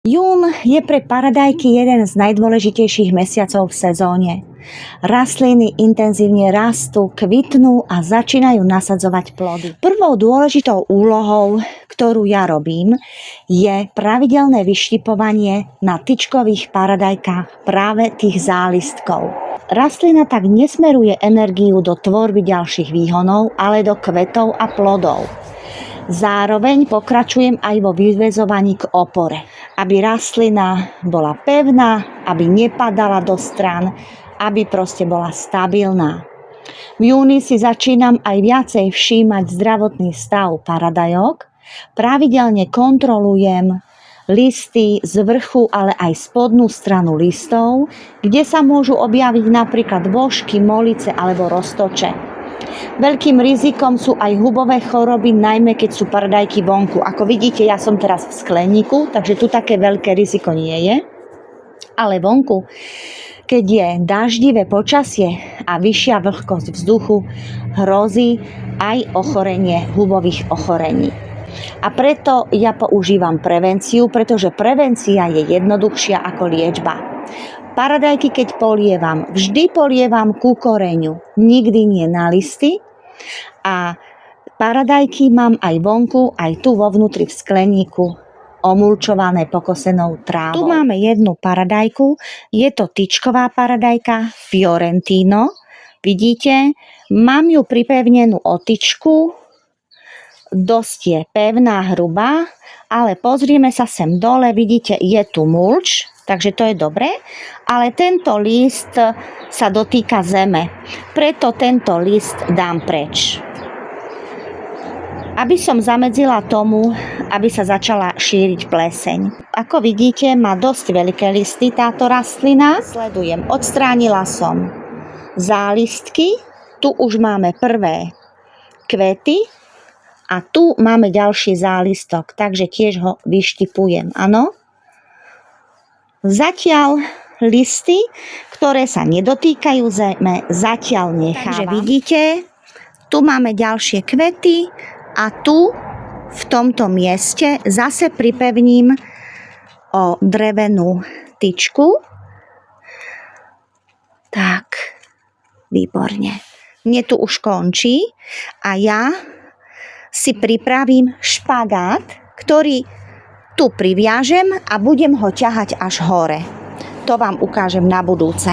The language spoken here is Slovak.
Jún je pre paradajky jeden z najdôležitejších mesiacov v sezóne. Rastliny intenzívne rastú, kvitnú a začínajú nasadzovať plody. Prvou dôležitou úlohou, ktorú ja robím, je pravidelné vyštipovanie na tyčkových paradajkách práve tých zálistkov. Rastlina tak nesmeruje energiu do tvorby ďalších výhonov, ale do kvetov a plodov. Zároveň pokračujem aj vo vyväzovaní k opore, aby rastlina bola pevná, aby nepadala do strán, aby proste bola stabilná. V júni si začínam aj viacej všímať zdravotný stav paradajok. Pravidelne kontrolujem listy z vrchu, ale aj spodnú stranu listov, kde sa môžu objaviť napríklad vožky, molice alebo roztoče. Veľkým rizikom sú aj hubové choroby, najmä keď sú paradajky vonku. Ako vidíte, ja som teraz v skleníku, takže tu také veľké riziko nie je. Ale vonku, keď je daždivé počasie a vyššia vlhkosť vzduchu, hrozí aj ochorenie hubových ochorení. A preto ja používam prevenciu, pretože prevencia je jednoduchšia ako liečba. Paradajky, keď polievam, vždy polievam ku koreňu, nikdy nie na listy. A paradajky mám aj vonku, aj tu vo vnútri v skleníku, omulčované pokosenou trávou. Tu máme jednu paradajku, je to tyčková paradajka Fiorentino. Vidíte, mám ju pripevnenú o tyčku, dosť je pevná, hrubá, ale pozrieme sa sem dole, vidíte, je tu mulč, takže to je dobré, ale tento list sa dotýka zeme, preto tento list dám preč. Aby som zamedzila tomu, aby sa začala šíriť pleseň. Ako vidíte, má dosť veľké listy táto rastlina. Sledujem, odstránila som zálistky, tu už máme prvé kvety a tu máme ďalší zálistok, takže tiež ho vyštipujem, áno. Zatiaľ listy, ktoré sa nedotýkajú zeme, zatiaľ nechávam. Takže vidíte, tu máme ďalšie kvety a tu v tomto mieste zase pripevním o drevenú tyčku. Tak, výborne. Mne tu už končí a ja si pripravím špagát, ktorý tu priviažem a budem ho ťahať až hore. To vám ukážem na budúce.